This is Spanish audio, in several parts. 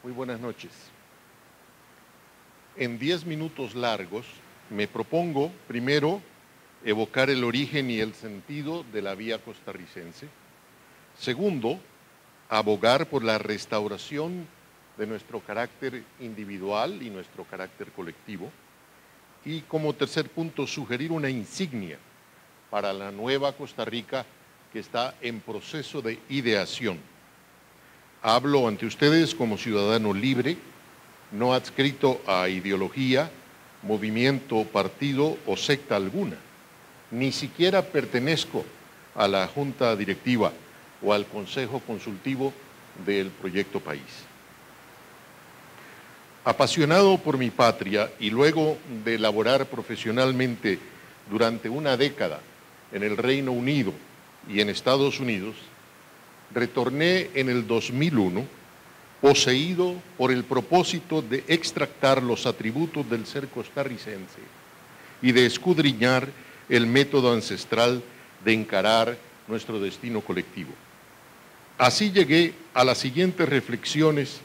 Muy buenas noches. En 10 minutos largos me propongo, primero, evocar el origen y el sentido de la vía costarricense. Segundo, abogar por la restauración de nuestro carácter individual y nuestro carácter colectivo. Y como tercer punto, sugerir una insignia para la nueva Costa Rica que está en proceso de ideación. Hablo ante ustedes como ciudadano libre, no adscrito a ideología, movimiento, partido o secta alguna. Ni siquiera pertenezco a la Junta Directiva o al Consejo Consultivo del Proyecto País. Apasionado por mi patria y luego de laborar profesionalmente durante una década en el Reino Unido y en Estados Unidos, retorné en el 2001 poseído por el propósito de extractar los atributos del ser costarricense y de escudriñar el método ancestral de encarar nuestro destino colectivo. Así llegué a las siguientes reflexiones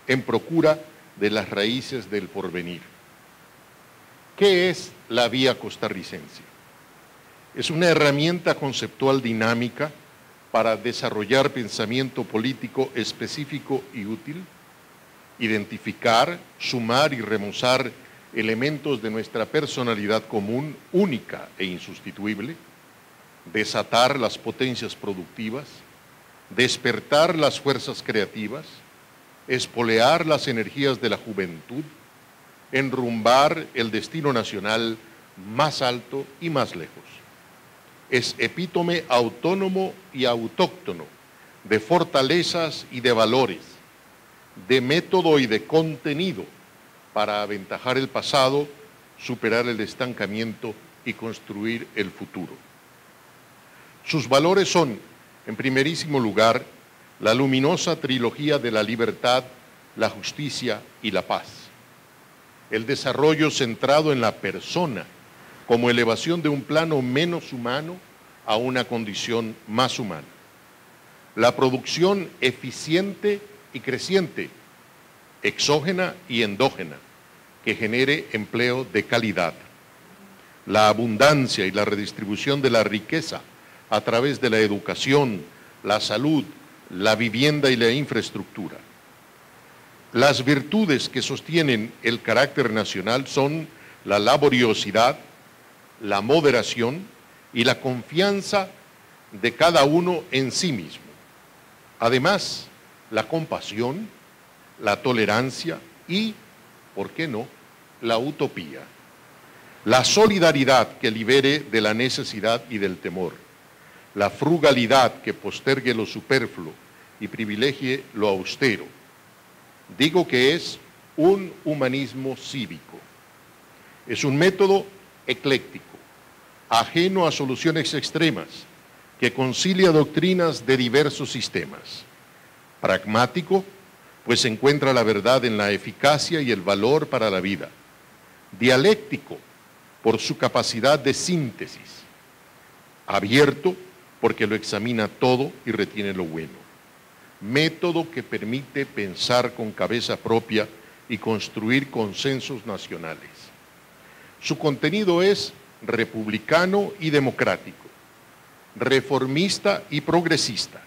en procura de las raíces del porvenir. ¿Qué es la vía costarricense? Es una herramienta conceptual dinámica para desarrollar pensamiento político específico y útil, identificar, sumar y remozar elementos de nuestra personalidad común, única e insustituible, desatar las potencias productivas, despertar las fuerzas creativas, espolear las energías de la juventud, enrumbar el destino nacional más alto y más lejos. Es epítome autónomo y autóctono de fortalezas y de valores, de método y de contenido para aventajar el pasado, superar el estancamiento y construir el futuro. Sus valores son, en primerísimo lugar, la luminosa trilogía de la libertad, la justicia y la paz. El desarrollo centrado en la persona, como elevación de un plano menos humano a una condición más humana. La producción eficiente y creciente, exógena y endógena, que genere empleo de calidad. La abundancia y la redistribución de la riqueza a través de la educación, la salud, la vivienda y la infraestructura. Las virtudes que sostienen el carácter nacional son la laboriosidad, la moderación y la confianza de cada uno en sí mismo. Además, la compasión, la tolerancia y, ¿por qué no?, la utopía. La solidaridad que libere de la necesidad y del temor. La frugalidad que postergue lo superfluo y privilegie lo austero. Digo que es un humanismo cívico. Es un método ecléctico, ajeno a soluciones extremas, que concilia doctrinas de diversos sistemas. Pragmático, pues encuentra la verdad en la eficacia y el valor para la vida. Dialéctico, por su capacidad de síntesis. Abierto, porque lo examina todo y retiene lo bueno. Método que permite pensar con cabeza propia y construir consensos nacionales. Su contenido es republicano y democrático, reformista y progresista,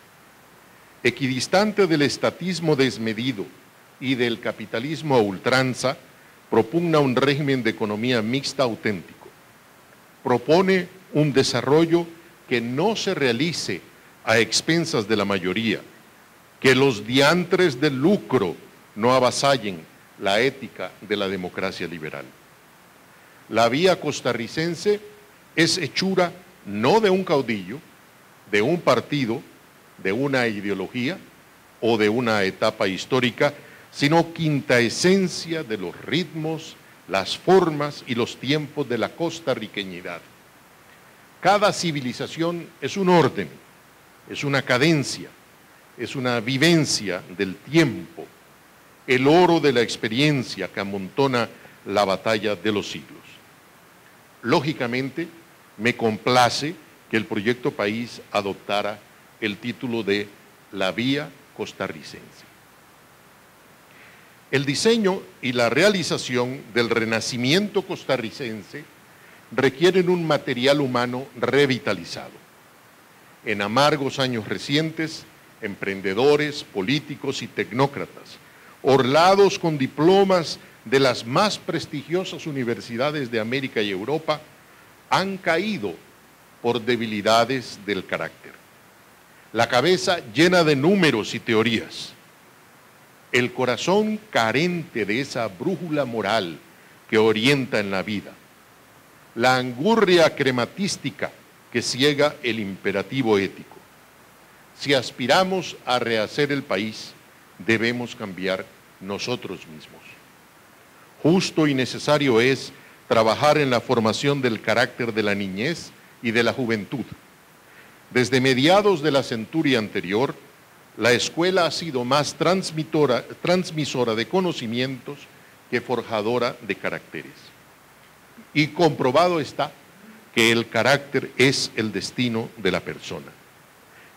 equidistante del estatismo desmedido y del capitalismo a ultranza, propugna un régimen de economía mixta auténtico, propone un desarrollo que no se realice a expensas de la mayoría, que los diantres del lucro no avasallen la ética de la democracia liberal. La vía costarricense es hechura no de un caudillo, de un partido, de una ideología o de una etapa histórica, sino quinta esencia de los ritmos, las formas y los tiempos de la costarriqueñidad. Cada civilización es un orden, es una cadencia, es una vivencia del tiempo, el oro de la experiencia que amontona la batalla de los siglos. Lógicamente, me complace que el Proyecto País adoptara el título de La Vía Costarricense. El diseño y la realización del renacimiento costarricense requieren un material humano revitalizado. En amargos años recientes, emprendedores, políticos y tecnócratas, orlados con diplomas de las más prestigiosas universidades de América y Europa, han caído por debilidades del carácter. La cabeza llena de números y teorías, el corazón carente de esa brújula moral que orienta en la vida, la angurria crematística que ciega el imperativo ético. Si aspiramos a rehacer el país, debemos cambiar nosotros mismos. Justo y necesario es trabajar en la formación del carácter de la niñez y de la juventud. Desde mediados de la centuria anterior, la escuela ha sido más transmisora de conocimientos que forjadora de caracteres. Y comprobado está que el carácter es el destino de la persona.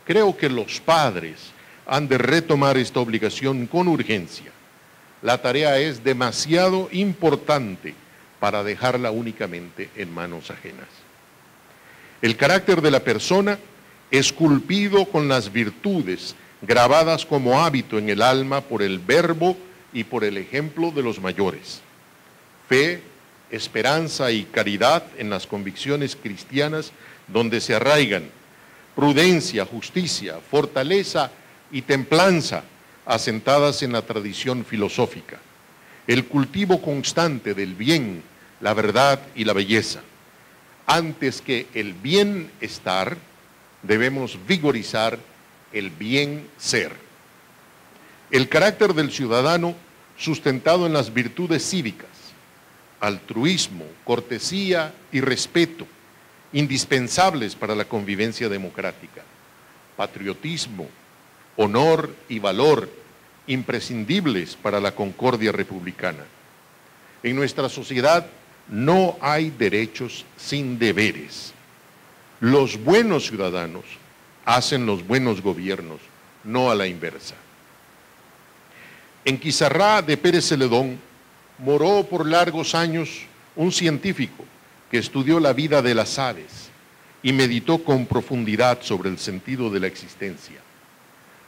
Creo que los padres han de retomar esta obligación con urgencia. La tarea es demasiado importante para dejarla únicamente en manos ajenas. El carácter de la persona, esculpido con las virtudes, grabadas como hábito en el alma por el verbo y por el ejemplo de los mayores. Fe, esperanza y caridad en las convicciones cristianas donde se arraigan, prudencia, justicia, fortaleza y templanza asentadas en la tradición filosófica, el cultivo constante del bien, la verdad y la belleza. Antes que el bienestar, debemos vigorizar el bien ser. El carácter del ciudadano sustentado en las virtudes cívicas, altruismo, cortesía y respeto, indispensables para la convivencia democrática, patriotismo, honor y valor, imprescindibles para la concordia republicana. En nuestra sociedad no hay derechos sin deberes. Los buenos ciudadanos hacen los buenos gobiernos, no a la inversa. En Quizarrá de Pérez Celedón moró por largos años un científico que estudió la vida de las aves y meditó con profundidad sobre el sentido de la existencia.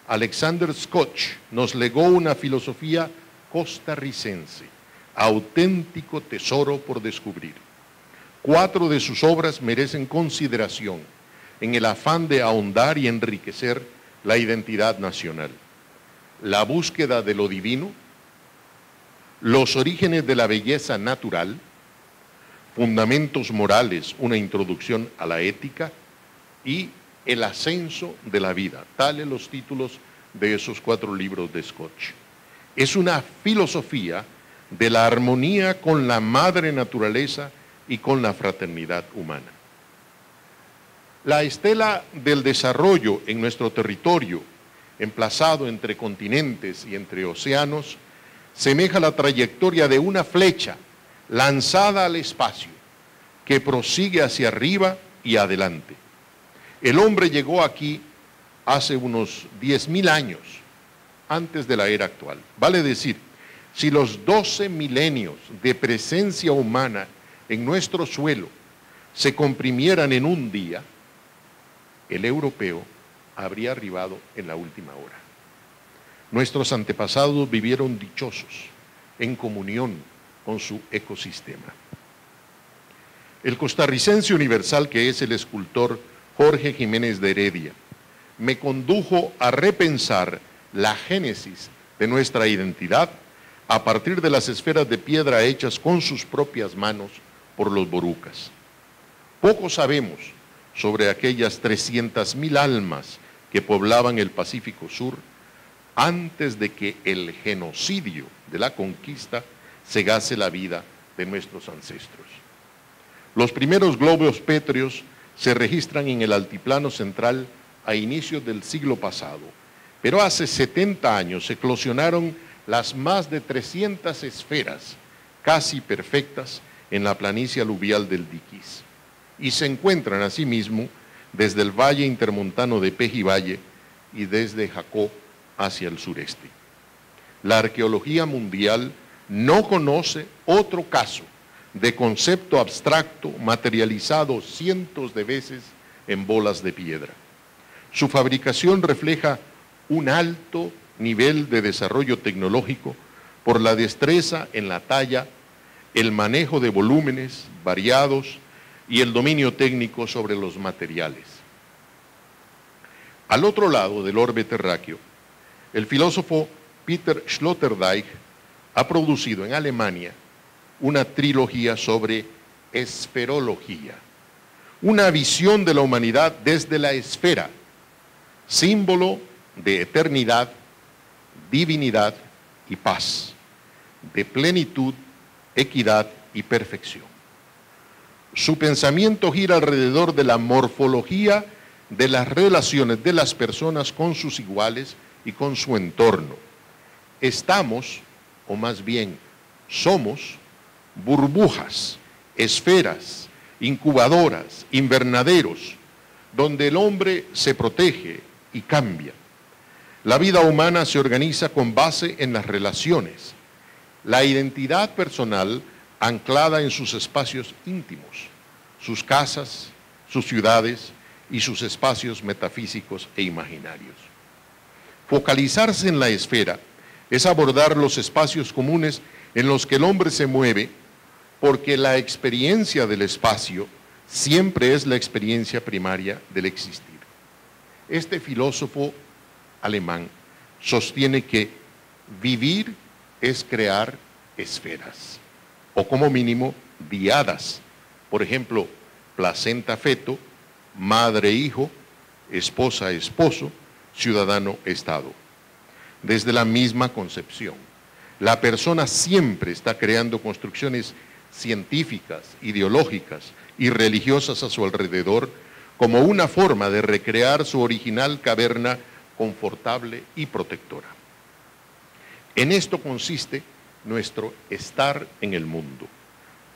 Alexander Scotch nos legó una filosofía costarricense, auténtico tesoro por descubrir. 4 de sus obras merecen consideración en el afán de ahondar y enriquecer la identidad nacional. La búsqueda de lo divino, los orígenes de la belleza natural, fundamentos morales, una introducción a la ética y el ascenso de la vida, tales los títulos de esos 4 libros de Scotch. Es una filosofía de la armonía con la madre naturaleza y con la fraternidad humana. La estela del desarrollo en nuestro territorio, emplazado entre continentes y entre océanos, semeja la trayectoria de una flecha lanzada al espacio que prosigue hacia arriba y adelante. El hombre llegó aquí hace unos 10.000 años, antes de la era actual. Vale decir, si los 12 milenios de presencia humana en nuestro suelo se comprimieran en un día, el europeo habría arribado en la última hora. Nuestros antepasados vivieron dichosos, en comunión con su ecosistema. El costarricense universal que es el escultor Jorge Jiménez de Heredia me condujo a repensar la génesis de nuestra identidad a partir de las esferas de piedra hechas con sus propias manos por los borucas. Poco sabemos sobre aquellas 300.000 almas que poblaban el Pacífico Sur antes de que el genocidio de la conquista cegase la vida de nuestros ancestros. Los primeros globos pétreos se registran en el altiplano central a inicios del siglo pasado, pero hace 70 años eclosionaron las más de 300 esferas, casi perfectas, en la planicie aluvial del Diquís, y se encuentran asimismo desde el valle intermontano de Pejivalle y desde Jacó hacia el sureste. la arqueología mundial no conoce otro caso de concepto abstracto materializado cientos de veces en bolas de piedra. Su fabricación refleja un alto nivel de desarrollo tecnológico por la destreza en la talla, el manejo de volúmenes variados y el dominio técnico sobre los materiales. Al otro lado del orbe terráqueo, el filósofo Peter Sloterdijk ha producido en Alemania una trilogía sobre esferología, una visión de la humanidad desde la esfera, símbolo de eternidad, divinidad y paz, de plenitud, equidad y perfección. Su pensamiento gira alrededor de la morfología de las relaciones de las personas con sus iguales y con su entorno. Estamos, o más bien somos, burbujas, esferas, incubadoras, invernaderos, donde el hombre se protege y cambia. La vida humana se organiza con base en las relaciones. La identidad personal anclada en sus espacios íntimos, sus casas, sus ciudades y sus espacios metafísicos e imaginarios. Focalizarse en la esfera es abordar los espacios comunes en los que el hombre se mueve, porque la experiencia del espacio siempre es la experiencia primaria del existir. Este filósofo alemán sostiene que vivir es crear esferas, o como mínimo diadas, por ejemplo, placenta-feto, madre-hijo, esposa-esposo, ciudadano-estado. Desde la misma concepción, la persona siempre está creando construcciones científicas, ideológicas y religiosas a su alrededor como una forma de recrear su original caverna confortable y protectora. En esto consiste nuestro estar en el mundo.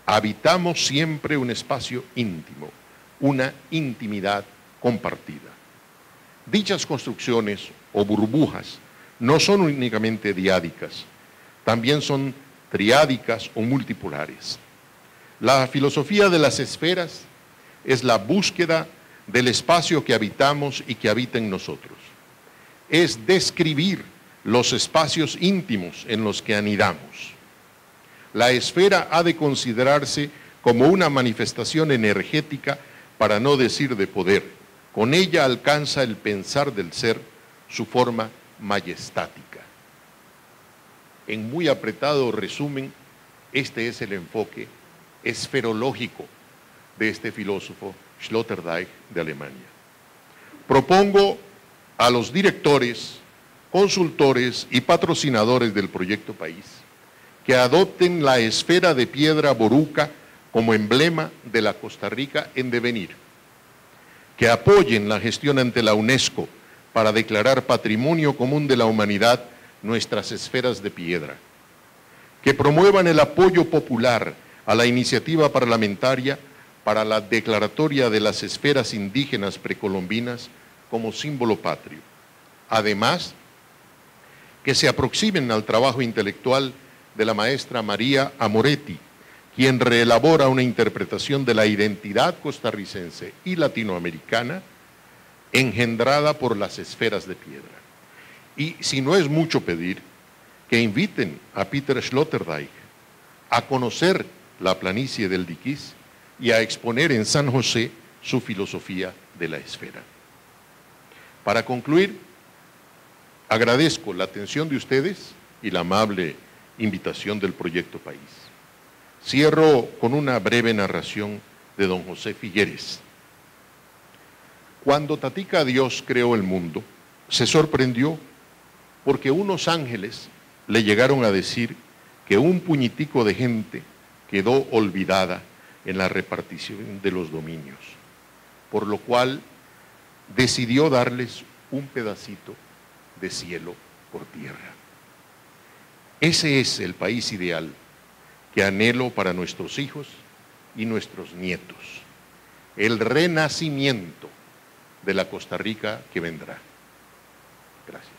Habitamos siempre un espacio íntimo, una intimidad compartida. Dichas construcciones o burbujas no son únicamente diádicas, también son triádicas o multipolares. La filosofía de las esferas es la búsqueda del espacio que habitamos y que habita en nosotros. Es describir los espacios íntimos en los que anidamos. La esfera ha de considerarse como una manifestación energética, para no decir de poder. Con ella alcanza el pensar del ser su forma majestática. En muy apretado resumen, este es el enfoque esferológico de este filósofo Sloterdijk de Alemania. Propongo a los directores, consultores y patrocinadores del Proyecto País que adopten la esfera de piedra boruca como emblema de la Costa Rica en devenir, que apoyen la gestión ante la UNESCO para declarar Patrimonio Común de la Humanidad nuestras esferas de piedra, que promuevan el apoyo popular a la iniciativa parlamentaria para la declaratoria de las esferas indígenas precolombinas como símbolo patrio. Además, que se aproximen al trabajo intelectual de la maestra María Amoretti, quien reelabora una interpretación de la identidad costarricense y latinoamericana engendrada por las esferas de piedra. Y si no es mucho pedir, que inviten a Peter Sloterdijk a conocer la planicie del Diquís y a exponer en San José su filosofía de la esfera. Para concluir, agradezco la atención de ustedes y la amable invitación del Proyecto País. Cierro con una breve narración de don José Figueres. Cuando Tatica Dios creó el mundo, se sorprendió porque unos ángeles le llegaron a decir que un puñitico de gente quedó olvidada en la repartición de los dominios, por lo cual decidió darles un pedacito de cielo por tierra. Ese es el país ideal que anhelo para nuestros hijos y nuestros nietos, el renacimiento de la Costa Rica que vendrá. Gracias.